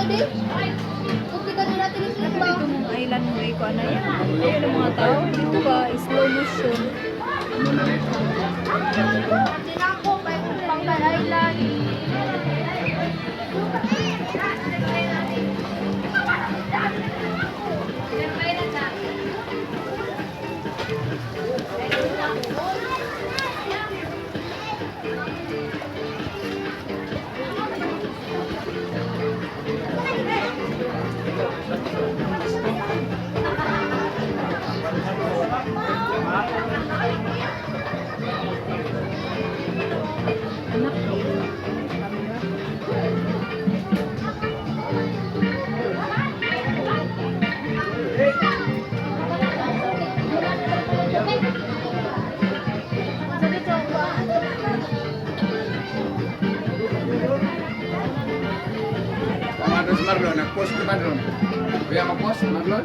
Dito mong island mo iko na yan. Ayun ang mga tao. Dito ba? Slow motion. Anak ko. Madron si Marlon, nag-post ni Marlon. Kuya mag-post, Marlon.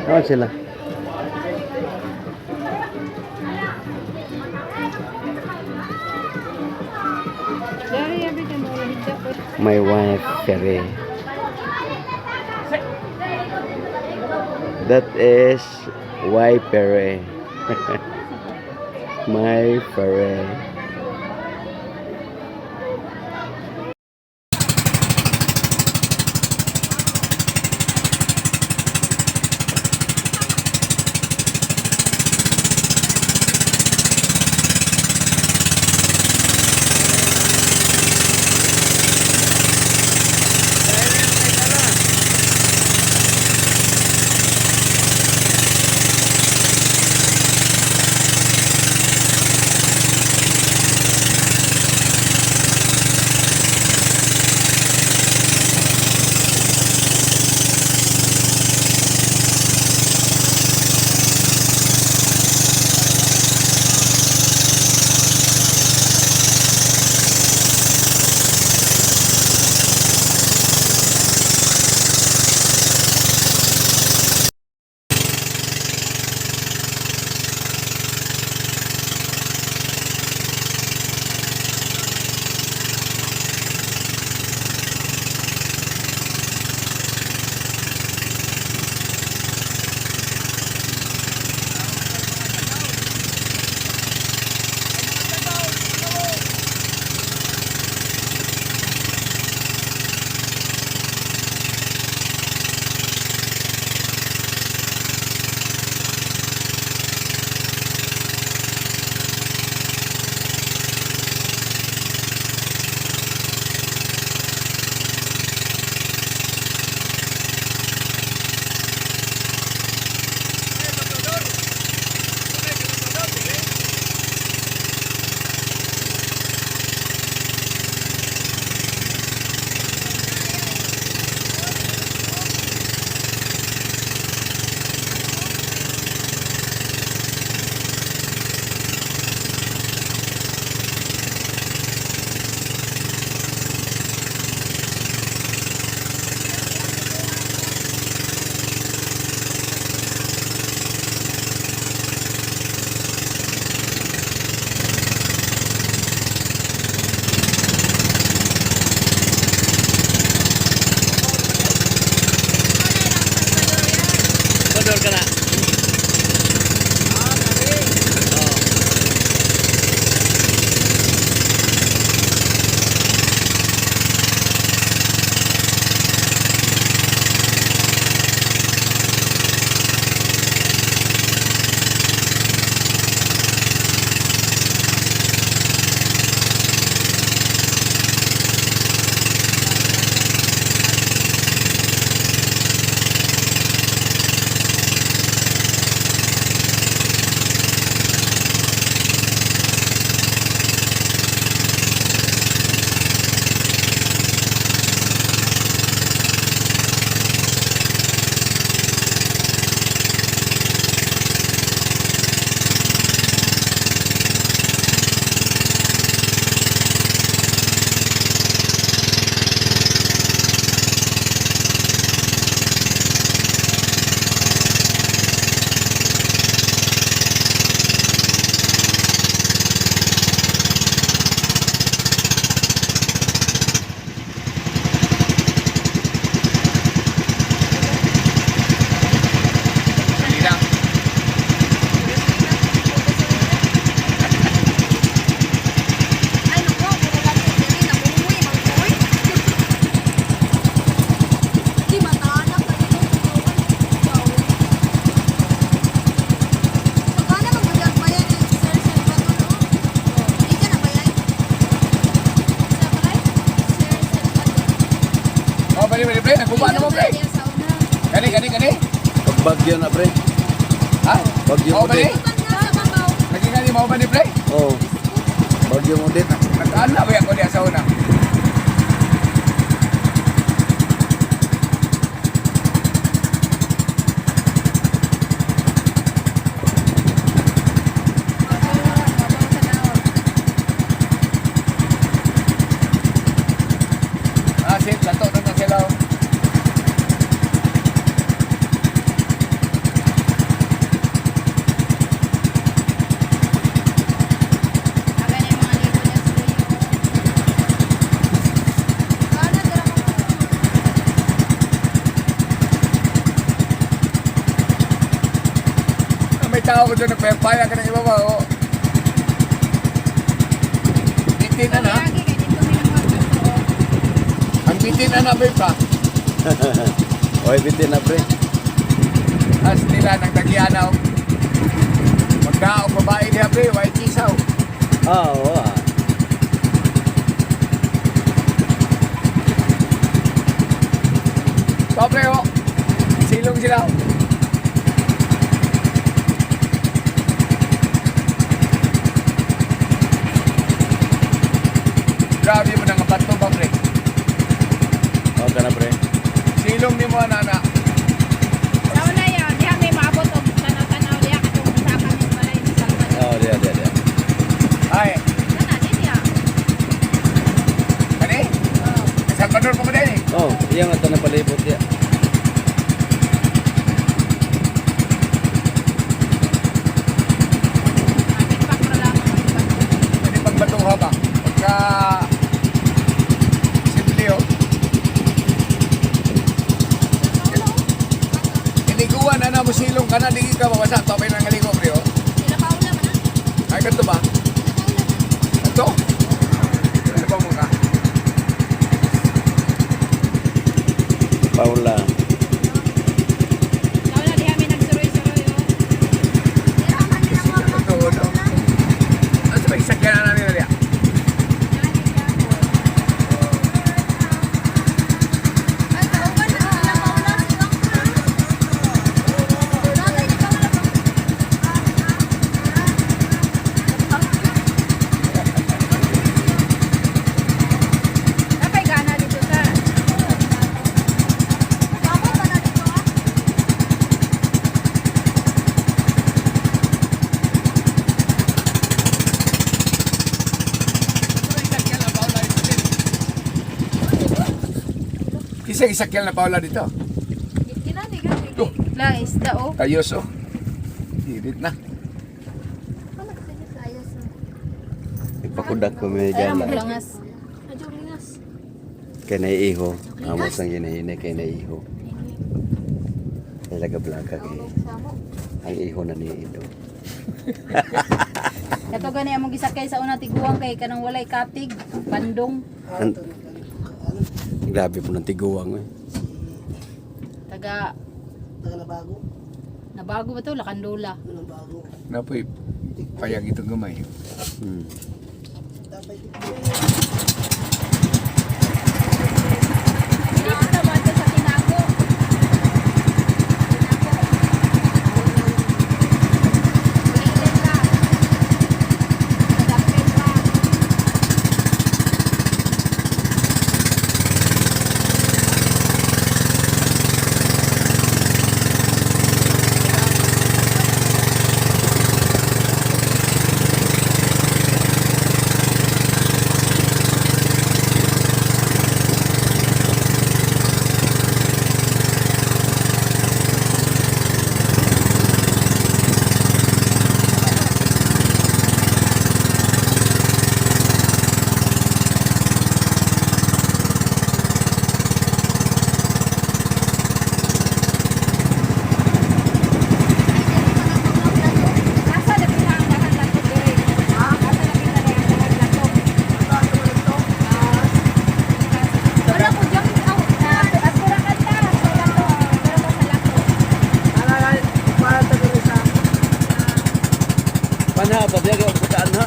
Oh, sila. Dari everything mo lang dapat. My wife, Ferry. That is Y Pere. My Ferry. Kodor ka na. Bali, pre. Nagbuba na mo, pre. Kani. Bagyo na, pre. Ha? Bagyo Oo, mo bali. din. Naging mo ba ni, pre? Oo. Bagyo mo din. Nag-aala ba ako niya sa una? pansit, lato na sila. Aga na yung mga libo niya sa iyo. Paano tira mo? May tao ko doon nagpapaya ka ng iba ba? Oh. Bitin na na. Lagi kay dito may mga gusto. Ang bitin na na ba pa? Oy, bitin na pre. As nila nang nagyanaw. Magdao babae niya pre, white kisaw. Oo. Pobre ho. Silong sila. Grabe mo nang apat mo ba pre? Okay na pre. Silong ni mo nana. Sa una yan, diha may maabot og tanaw-tanaw diha kung usapan ni balay ni Salvador. Oh, dia. Ay, Kana din ya. kani? Salvador pa ba din eh? Oh, iya nga tanah palibot ya. Amin pa programa ng iba. Pwede pagbatuha ba? Pagka simple oh. Iniguan na mo silong ka na, di ka mabasa. Tapay na ngaligo, pre oh. Sila Paula man ah. Ay, ganito ba? Ito? Ano ba mo ka? Paula. Sa una diha may nagsuroy-suroy oh. Ito, no? Ano sa may sakyan na namin nila? Napay gana dito sa. Kisang isakyan na Paula dito. Kinani gani. Oh. La isda oh. Ayos oh. Hirit na. Ipakudak ko may Ay gana. maglangas. Kay naiiho. Amos ang ginahina kay naiiho. Talaga blaga kay. Ang iho na ni Ido. Kato gani among gisakay sa una tiguang kay kanang walay katig, bandong, Grabe po ng tiguang eh. taga Nabago ba to? Lakandula. Napoy, payag itong gamay. Hmm. Hindi ko naman to sa tinago. Ulitin lang. Sadapin lang. Nasa na pinanggahan lang to dire. Nasa na pinanggahan lang to. Wala ko diyan at pura kanta sa lato. Pero sa lato. Pana pa biya kay bukaan ha.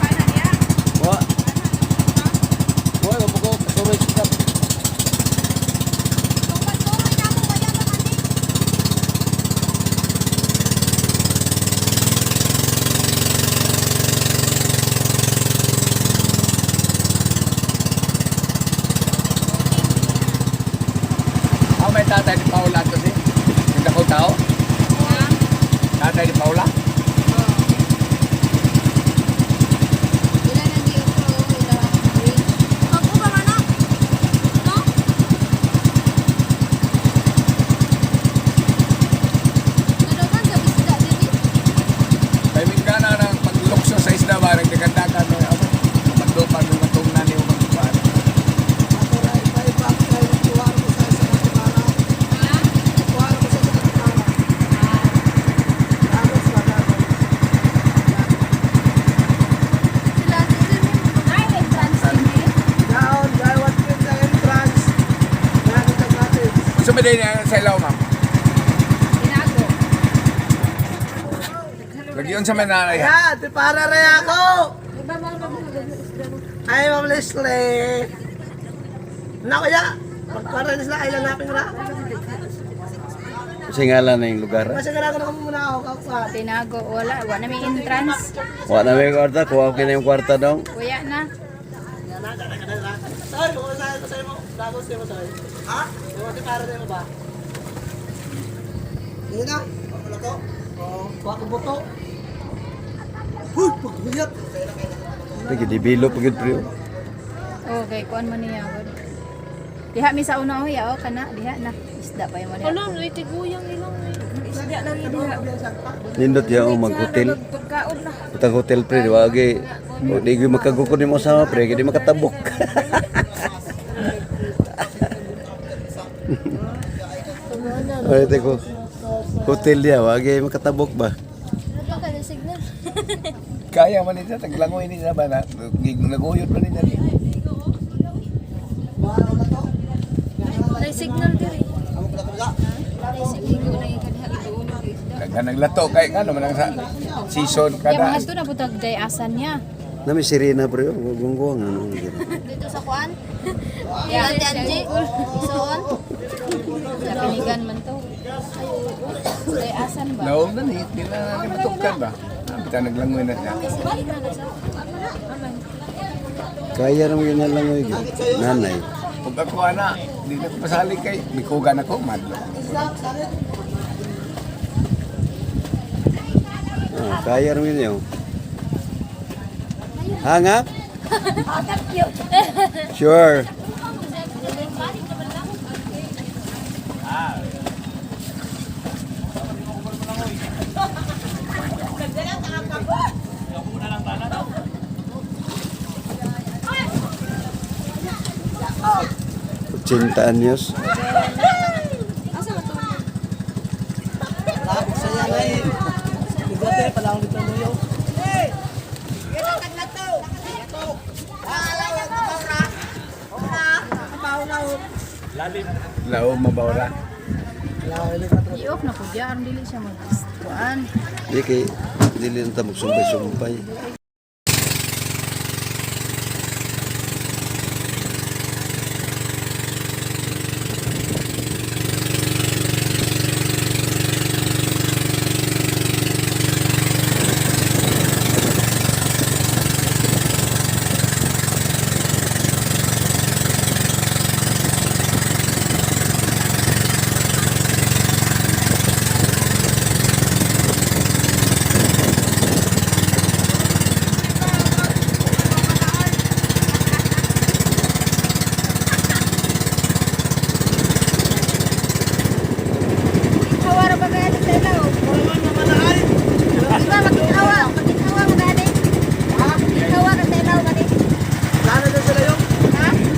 Kana niya. Wa. Wa ko ko kasumay sikap. Tumat-tumat na mo kaya naman ni. Ako may tatay ni Paula to si. Hindi ako tao. Tatay ni Paula. Ilan ang di ko ila. Ako ba mana? No? ba din sa ilaw, ma'am? Tinago. Lagyan sa mananay. Ayan, di para rin ako. Ay, Ma'am Leslie. Naku ya, magkaroon na sila, ay lalapin na. Kasi ngalan na yung lugar. Kasi nga na muna ako, kakwa. Tinago. Wala na may entrance. Wala na may kwarta, kuha ko na yung kwarta dong. Kuya na. Sorry, kung saan ko sa'yo mo, bago sa'yo mo, sorry. Ha? Di para rin mo ba? Hindi na, wala to. Kuha ko buto. Huy, pagkuyat. Lagi develop agad pre. Okay, kuan man niya. Diha mi sa una ya kana diha na. Isda pa yung Ano, itiguyang ilang isda lagi diha. Nindot ya o mag-hotel. Pagkaon na. Utang hotel pre, wagi. O di gyud makagukod nimo sama pre, kay di makatabok. Ay, teko. Hotel dia, wagi makatabok ba? Kaya man nila, taglangoy nila ba na? Naguyot man nila. May signal diri. May signal na ikadiha doon. Naglato kay ano man ang sa season Ya kada. mga to na butag day asan niya. Nami sirena pre, gungguang ano. Dito sa kuan. Ya, Ate Angie. Isuon. sa pinigan man to. Day asan ba? Naong na ni, di na matukan ba? Bita naglangoy na siya. Kaya naman ganyan lang oy. Nanay. Kung ako ana, di na ko pasali kay bikugan ako madlo. Kaya naman yun. Hanga? Sure. Cinta anyos. Lapit saya na eh. Bigote, palang dito mo yun. Lao mabawra. I-off na ko diyan dili siya mag-kuan. Di kay dili na ta magsumpay-sumpay. Sana doon sila yung?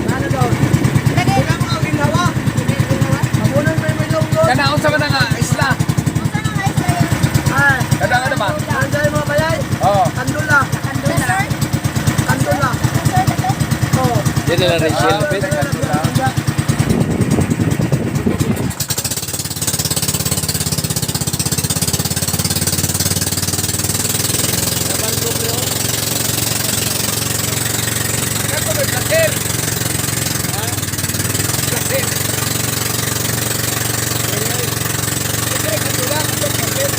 Sana doon? Kailangan mo ang ginawa. Mabunan mo yung ilong doon. Kana unsa man nga isla? Ay, Kada ano ba? nandiyan yung mga bayay. Oh. Kandula. Kandula. Oo. Dili na Rachel Pet. Ako may placer. Ha? Placer. Placer ka dula ka placer.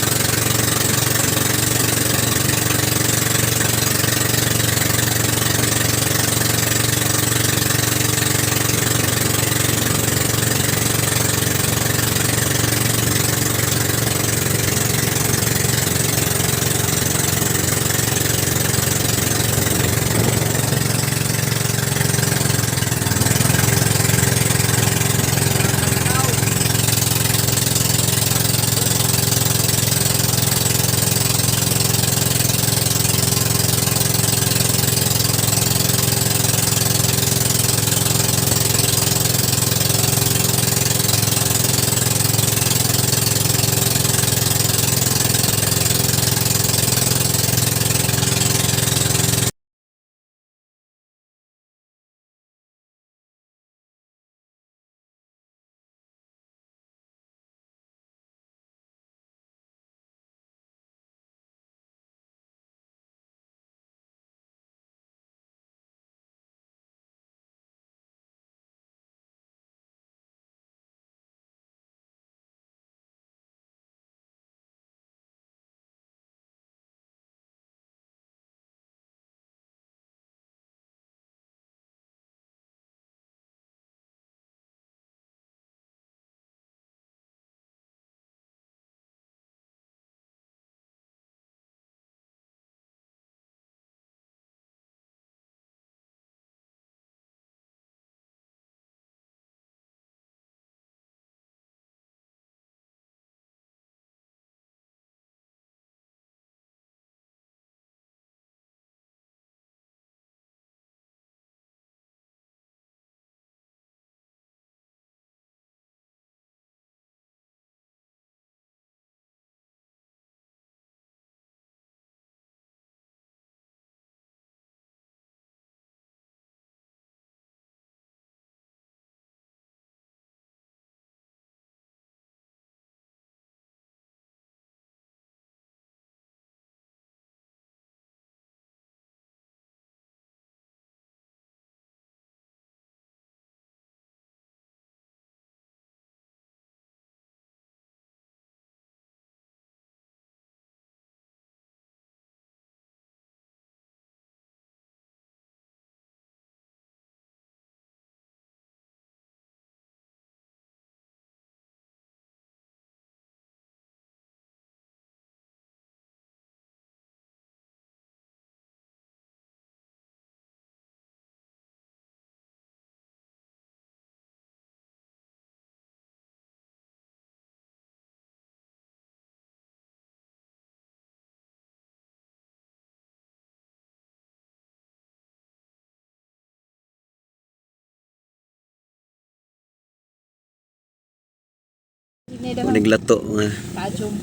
Ini dah Kuning lato mga kajong.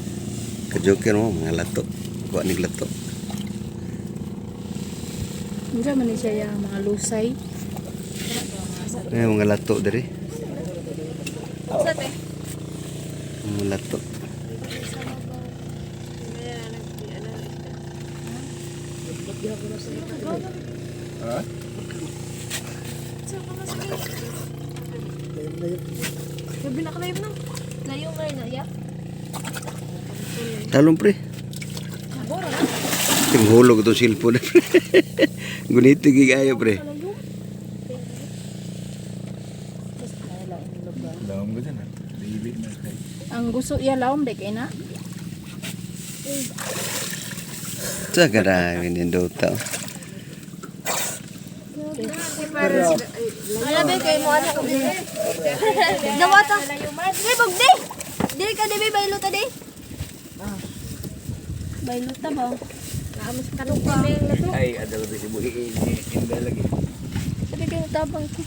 kajoker mo mga lato. Kuha ning lato. Mura man ni siya yung mga lusay. Mga lato diri. Sa te. Mga lato. Ha? Gabi na kalayo na. Layo nga na ya. Talong pre. Nabora na. Tinghulog itong cellphone. Gunito gigayo pre. Dalam ko dyan ha. Lilit na kayo. Ang gusto iya laom de kay na. Sa garami nindota. Alam mo kay mo anak ko din. Dawata. Di bugdi. Dili ka di baylo ta di. Baylot ta ba? Naamos kanupa. Ay, adal ba si Buhi. Hindi lagi. Sabi kayo tabang ko.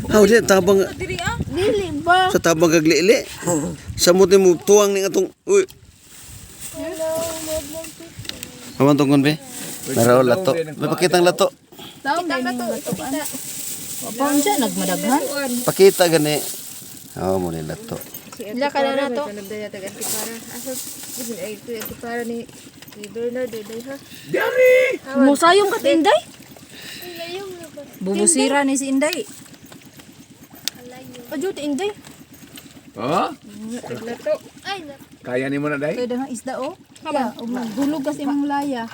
How di tabang Diri ah. Dili ba? sa tabang kaglili. Samot mo tuwang ning atong uy. Hawan tong kon be. Naraw lato. May pakitang lato. Laom de ning batuan. Paon siya nagmadaghan. Pakita gani. Oh, mo ni lato. Ila ka na to. Nagdaya taga antipara. Asa bisin ay ito antipara ni Bernard day ha. Dari! Musayong ka tinday. Bubusira ni si Inday. Ajo ti inday. Oh? Naglato. Ay, Kaya ni mo na day? Kaya dagang isda o. Ya, hulog kasi imong laya.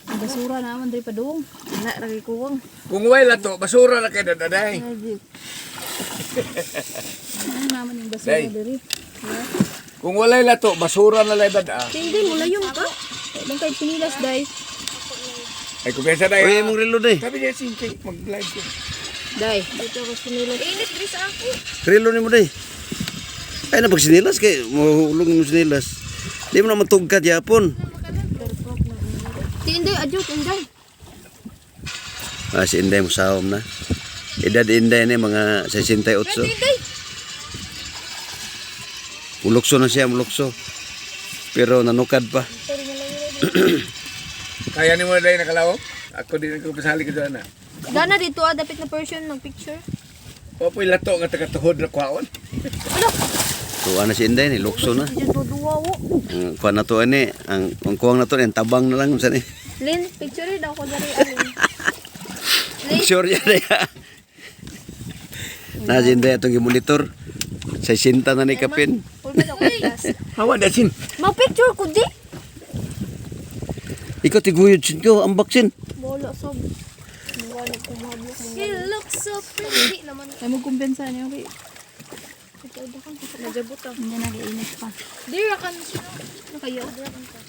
Ang basura naman diri padung. Na lagi kuwang. Kung wala to, basura na kayo daday. Ano naman yung basura Day. diri? Kung wala lato, basura na lang dada. hindi mo layong ka. Lang kay pinilas day. Ay, kumpensa day. Uy, mong relo day. Sabi niya, singkay, mag-live ko. Day. Dito ko sinilas. Init diri sa ako. Relo ni mo day. Ay na pag sinilas kay mahulog mo sinilas. Di mo na matugkat yapon. Ti inday ajo ti inday. Ah, si Inday mo sahom na. Edad Inday ni mga 68. Inday. Mulukso na siya, mulukso. Pero nanukad pa. Kaya ni mo na day nakalaw? Ako din ko pasali ko doon na. Gana dito dapit na person ng picture. Opo, lato nga taga-tuhod na kwaon. Tuwa na si Inday ni, lukso na. Diyan to duwa wo. Ang kuha na to ani, ang kuwang na to, ang tabang na lang. Saan eh? Lin, picture daw ko dari alin. Sure yan na yan. Na si Inday itong imolitor. Sa sinta na ni Kapin. Pulpa daw ko class. Hawa na sin. Mag picture ko di. Ikaw tiguyod sin ko, ang baksin. Bola sob. Wala ko mahablo. He looks so pretty naman. Ay mo kumpensa niyo kay Ito daw kan najabot ah. hindi nagiinit pa. Dira kan sino? Nakayo. Dira kan ka.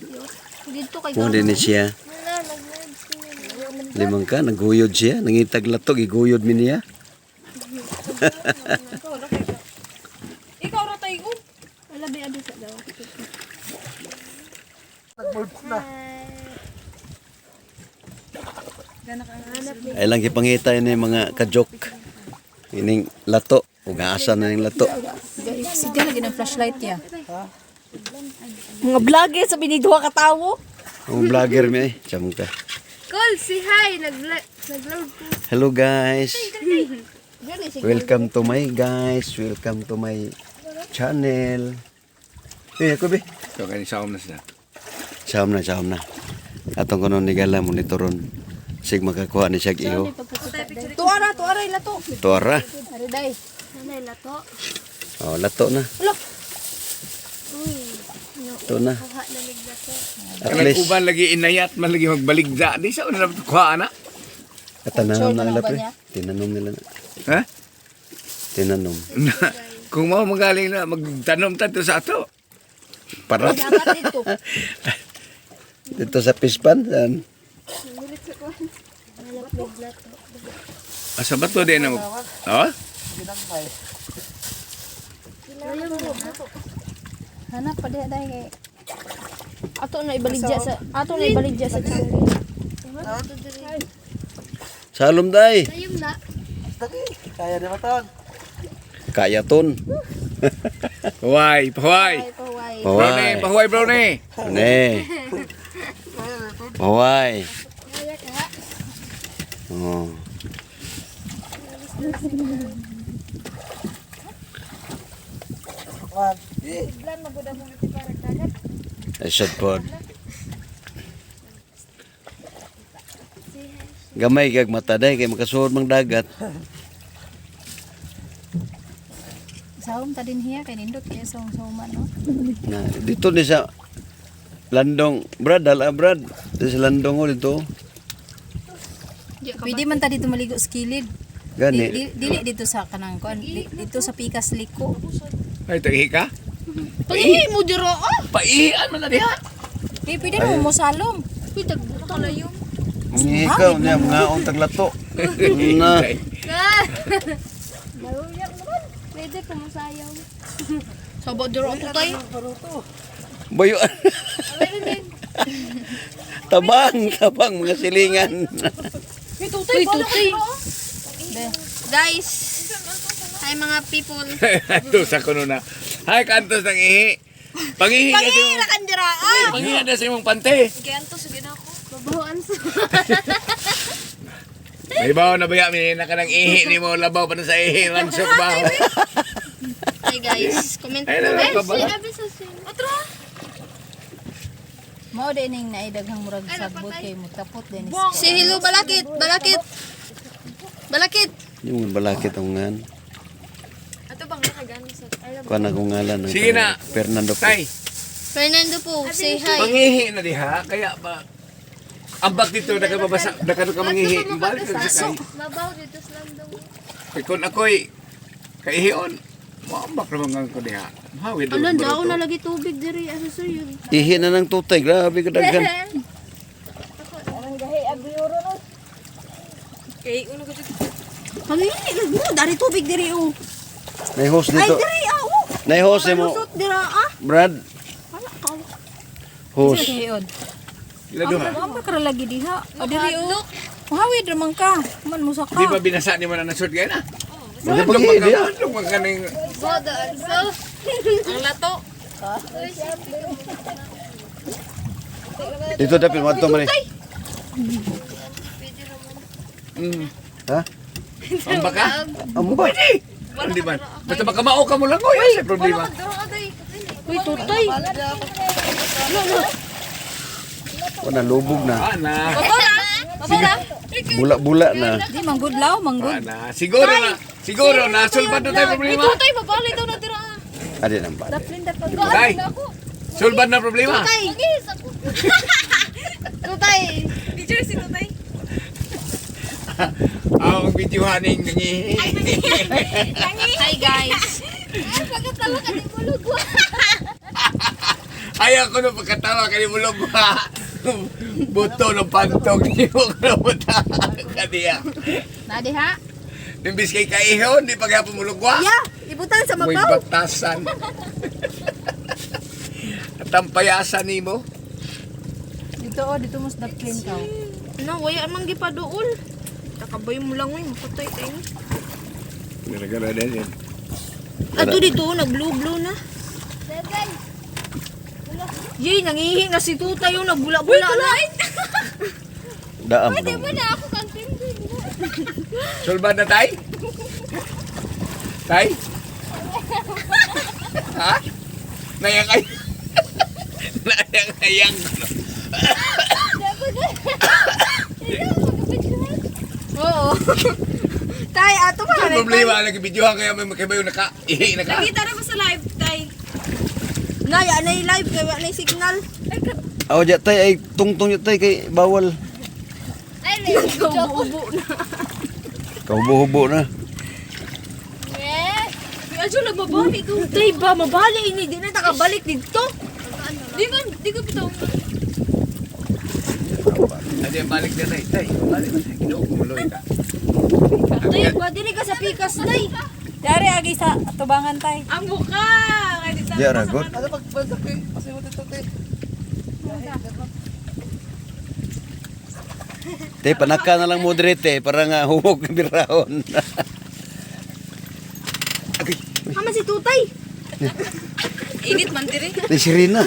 Yo. Dito kay Kung din ni siya. Wala nag-live sino. Limang ka, naguyod siya. Nangitag lato, iguyod mi niya. Ikaw ra tay ko. Wala ba abi sa daw. Ay lang kipangita ini mga kajok. Ining lato. Ugaasan na ning lato. Sige lagi ng flashlight niya. Mga vlogger sa biniduha ka tawo. Ang vlogger mi eh. Tiyam ka. Call si hi nag-vlog ko. Hello guys. Dili si Welcome to my guys. Welcome to my channel. Eh, ako be. So, kaya ni Saom na sila. Saham na. Atong kono ni gala monitoron. Sig makakuha ni siya iyo. tuara ila to. Tuara. Ari day. Nanay lato. Oh, lato na. Ulo. Uy. Ito na. Kuha na mig lato. At Kanang least, uban lagi inayat, man lagi magbaligda. Di sa una na kuha na. katananom na nila ba pre. niya? Tinanom nila na. Ha? Tinanom. Kung mau magaling na, magtanom tayo sa ato. Para Dapat dito. dito sa pispan. Yan. Malap mig lato. Asa ba to din na mag... Oh? Hanap pa day kay Ato na ibaligya sa channel. Salom day. Ayun na. Kaya na maton. Kaya ton. Pahuay, pahuay. Ay, paway. Brownie, pahuay, brownie. Ne. Pawai. Oh. Wan. Ay shot pod. Gamay kag mata day kay makasuod mang dagat. Saum ta din hiya kay nindot kay sauman no. Na dito ni sa Landong, Brad, Brad. Dito sa Landong oh dito. Pwede man ta dito maligo sa kilid. Gani. Dili dito sa kanang kuan, dito sa pikas liko. Ay, tagihi ka? Pagihi mo diro ah. Paihian man na diha. Pwede na mo salom. Uy, tagbuto na yung. Ikaw niya mga untag lato. Na. Maruyak naman. Pwede ko masayaw. Sabo diro to tay. Bayo. Tabang mga silingan. Uy, tutay. Guys, hi mga people. Ito sa kuno na. Hay, kantos ng ihi. Pangihi na si Pagihi mong... na kandira ah. Pangihi na si mong pante. Ganto sige na ako. Babawan sa. May bawa na baya, minina ka ng ihi ni mo. Labaw pa na sa ihi. Ransok ba? Hi guys, comment Ay, mo. nalang ka ba? Atra. Mao din ning naidaghang murag sagbot kay mutapot din. Si hello balakit. Yung balakit ang ngan. Ato bang nakagano sa Kuan akong ngalan. ng Sige na. Fernando po. Tay, Fernando po, say hi. pangihi na diha. Kaya ba... Ambak dito, nakababasa, ka mangihi. Balik ka sa kay. Mabaw dito sa landong. Kaya kung ako'y kaihion, maambak naman ko diha. Mahawid Alan naman daw ko na lagi tubig diri aso suyod. Ihi na ng tutay. Grabe ka daghan. Kay uno ko dito. Pangili lagi mo dari tubig diri oh. May host Ay dito. diri ah oh. May host mo. Lusot dira ah. Brad. Host. Kayon. Ila duha. Wa ka lagi diha. O diri o. Mahawid ramang ka. Man mo Di saka. ba binasa ni mo na nasud kaya na? Wala pag diha. Ano man kaning... Bodo also. Ang lato. Dito dapat mo man. Ha? Ambak ka? Amo ba? Ano di ba? Basta makamao ka mo lang, oy. Ano sa problema? Uy tutay. Wala lubog na. Ana. Babala. Bula-bula na. Di manggudlaw, manggud. Ana. Siguro na. Siguro na. Sulbad na tayo problema. Tutay babali daw na dira. Adi nang bata. Tay. Sulbad na problema. Tutay. Tutay. Picture si tutay. Ang videohaning nangihi. Hi guys. Pagkatawa ka di mulog. Ayaw ko na pagkatawa ka ni Mulog ba? Buto ng pantog ni mo ko na buta. Kaniya. Na diha. Imbis kay kaihon, di paghapon Mulog ba? Ya, ibutan sa May mabaw. batasan. At ang payasan ni mo. Dito o, dito mas daplin ka. Na waya man gipaduol. Takabay mo lang oy, mapatay tayo. Gara-gara din yan. Ato dito nag-blue na. Yay, nangihi na si Tutay yung nagbula-bula na. Daam mo. na ako kang tindi. Sulbad na tay? Tay? Ha? Nayang-ayang. Nayang-ayang. Oo. Tay, ato pa Ang problema, nag-videohan kaya may makabayo naka-ihi na ka. Nakita na mo sa live, Tay. Naya na yung live, kaya na yung signal. Aw ja tay ay tungtong tay kay bawal. Ay, ubo na. Kaubo-hubo na. Yes. Medyo nagbabalik ko. Tay ba, mabalik ini. Di na nakabalik dito. Di ko pito. Adi ang balik na tay. Tay, balik na. Inuumuloy ka. Tay, ba, dili ka sa pikas, Tay. Dari agi sa tubangan tay. Ang mukha. Di aragot. Ano pagbansak eh? Kasi mo dito te. Tay panaka na lang moderate para nga huwag na birahon. Haman si Tutay. Init man diri. Ni Sirina.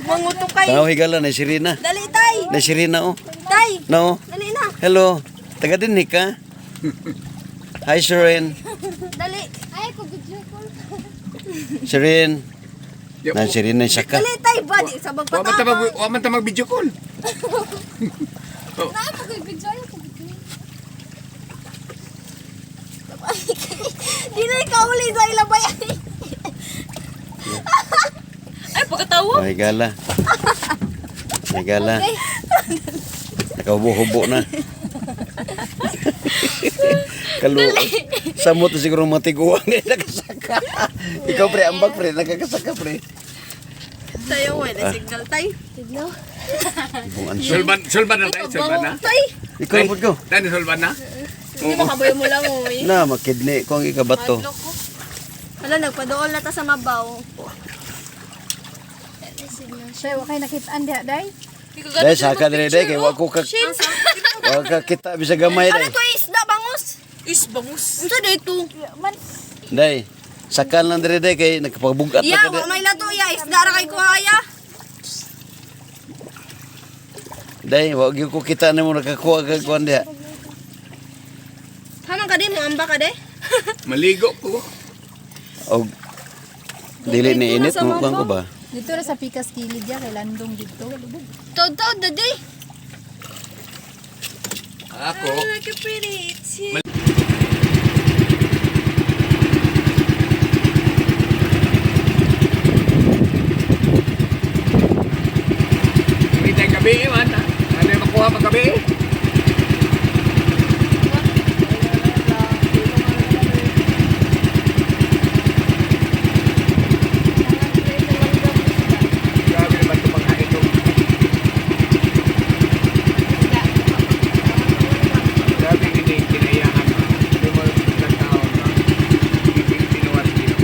Manguto kay. Tao higala ni Sirina. Dali tay. Ni Sirina oh. Tay. No. Dali na. Hello. Taga din ni ka? Hi Shirin. Dali. Ay ko video call. Shirin. Di Na po. Shirin na siya ka. Dali tay body sa bagpatapang. Wa man ta mag video call. Na mo kay video ay ko video. Di na ikaw uli sa ilabayan. Ay pagkatawa. Ay gala. Ay gala. Nakaubo-hubo na. Kalu samot na siguro matiguan na nakasaka. Ikaw pre, ambag pre, nakakasaka pre. Tayo wala signal tay. Signal. Ibong anso. Sulban na tayo, sulban na. Tay. Ikaw po ko. Tani sulban na. Di makaboy mo lang oy. Na, makidni ko ang ikabato. Hala nagpadool na ta sa mabaw. Siya, wakay nakitaan diha, day. Dahil saka din day kay wa ko ka kita bisa gamay day. Ano to isda bangus? Bangus. Unsa dito? Day. Sakan lang dire day kay nagpagbugat Ya, na wa kada. may lato ya isda ra kay kuhaya. Day, wa gyud ko kita nimo nakakuha kag kuan dia. Haman ka di mo amba ka de? Maligo ko. Og dili ni init mo kuan ko ba? Dito na sa Pikas Kilid ya, kay Landong dito. Tod dadi. Ako. Like a pretty. Hindi tayo gabi man. Ano yung makuha pag gabi? Grabe naman ito pagkain ito. Grabe hindi kinaiyahan. Hindi mo ng tao na pinuwas dito.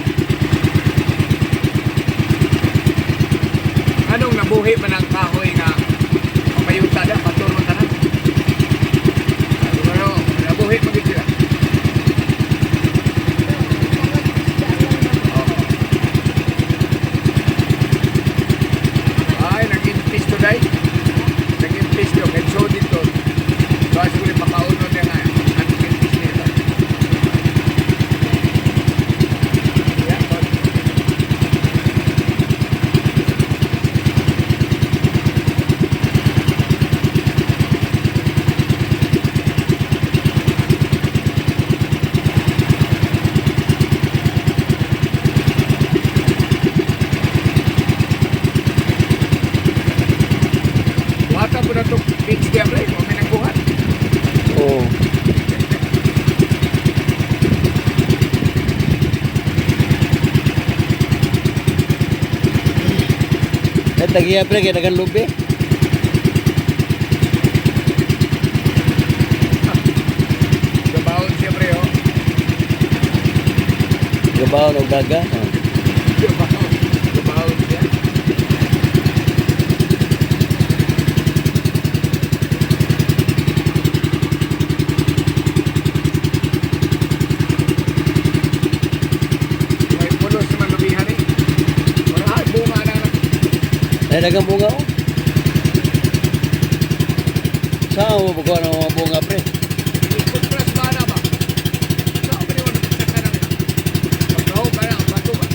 Anong nabuhi man ang kahoy nga papayuta na, patulong ka na? Ano, nabuhi man din sila. Ay, nag-impis to day. Nag-impis to. Kaya so dito. Baka siguro makauno niya nga. Ano nag-impis niya? Yeah, but wata ko na ito. Fix niya, pre. Huwag may nagbuhat. Oh. Ay tagiya pre kay dagan lubi. Gabawon siya, pre, oh. Gabaw og daga. Oh. Gabawon. Gabawon siya. May pulos naman lubihan eh. Marahal, bunga na lang. Ay dagang bunga oh. Saan mo bukuha ng mga bunga pre? Ikot pras ba na ba? Saan ba naman sa kanan? Pagkaho ka na, bato ba?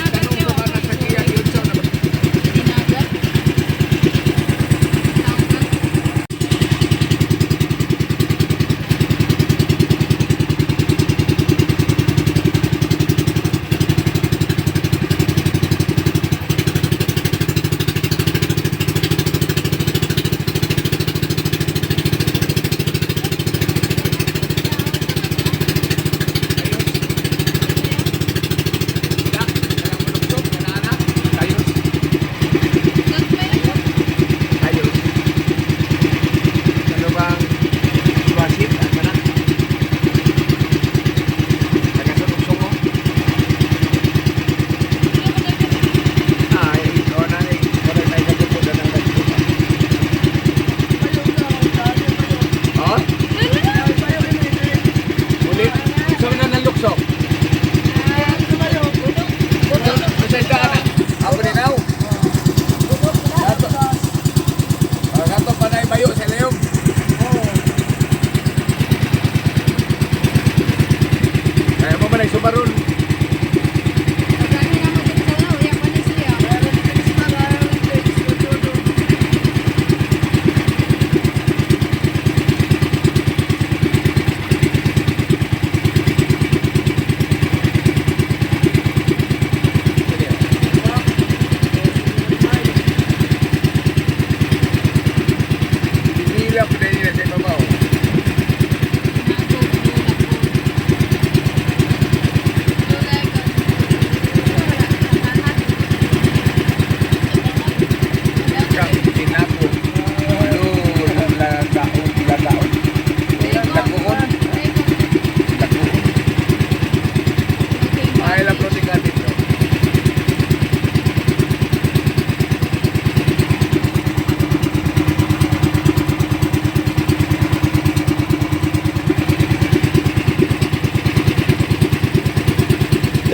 Tanong mo ka na sa kaya yun sa na ba? Dinagat.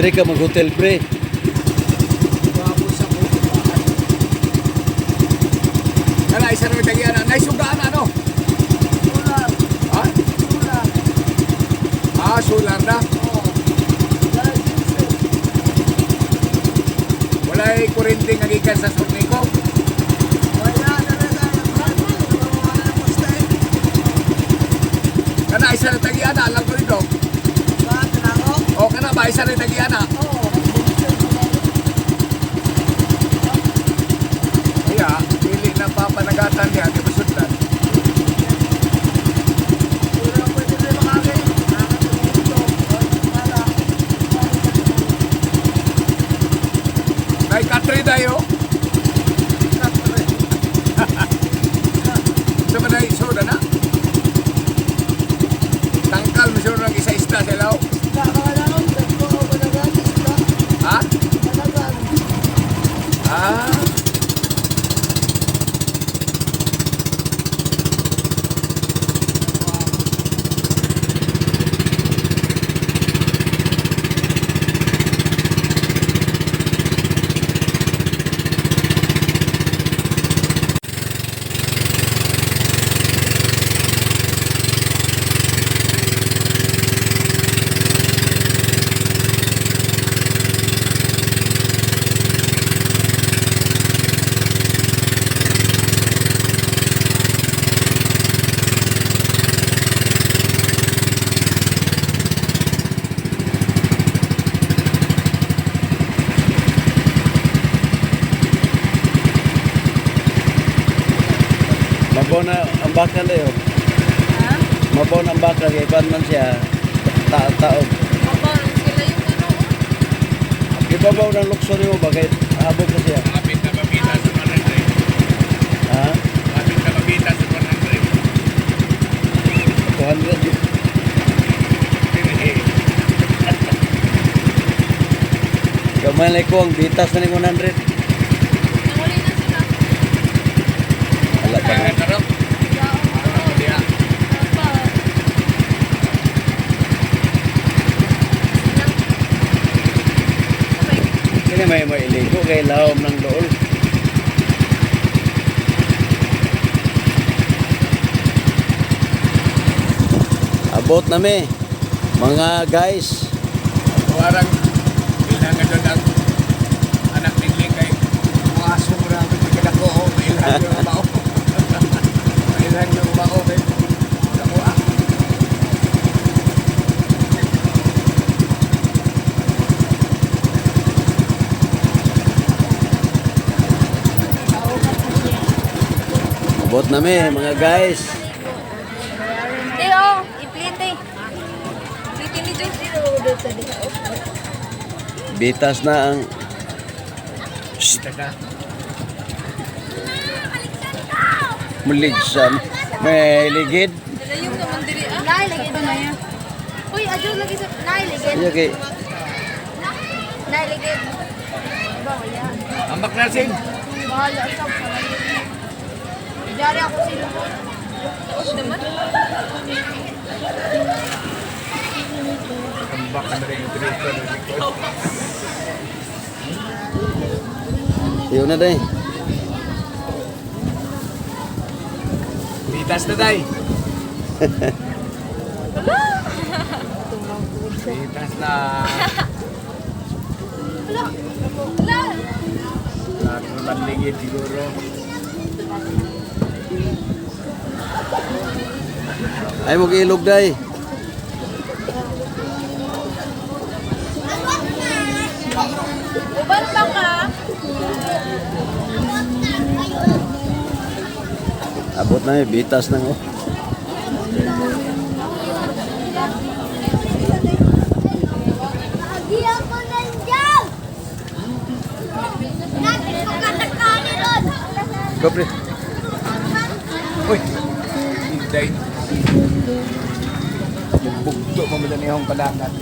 Diri ka mag-hotel, pre. Babos ako. Kala, isa naman tagiyan na. Naisugaan na, ano? Sular. Ha? Sular. Ah, solar na. Oo. Dahil dito. Wala ay kurinting nagikan sa Sornico. Wala na rin ang wala na basta eh. Kana, isa na tagiyan na. Alam ko dito. Bakit na ako? O, kana ba? Isa na tagiyan na. Oo. Kaya, pili ng papanagatan niya. Di ba sundan? Wala pwede rin makakit. Nakakatuloy ito. Wala. May country tayo. Sa manay, soda na. Tangkal mo siya ng isa-isa sa ilaw. Kakalaon. Dagpo ako panagan. Isda. Ha? Panagan. Ah. Mabaw na ang bakal eh. Oh. Ha? Mabaw na ang bakal kay kuan man siya. Taog. Mabalong sila yung ano. Ibabaw ng luxury mo ba kay habog na siya. Kapit na mabita sa 100. Ha? Kapit na mabita sa 200 yun. 100. Kamalay ko ang bitas na ng 100. Nanguli na sila. Wala pa na. Tarap. Diya. Apa? Kaya may iligo kay lawom ng dool. Abot na me. Mga guys. Warang bilangan doon ang anak ni Ling kay mga sumura magkakada ko o mailan yung bao. Mailan yung bao kay kamuha. Abot na me mga guys. Teo, iplite. Iplite ni Diyos. Bitas na ang Kita ka. muligsan. May ligid. Dalayong naman diri ah. Sakto na yan. Uy, adyo lagi sa nailigid. Iya kay Nailigid. Ba, wala. Ambak nasin. Bahala sa Diyan ako sila. Naman. Ambak na rin yung director. yun na day. Bitas na day. Bitas na. Wala. Lahat naman ligid siguro. Ay mo ilog day. Uban pa ka. Abot na bitas na oh. Agi ako nandiyan. Nagpagkatakanin ron. Go pre. Uy! Hinday. Yung bugto mo mula niyong padangan.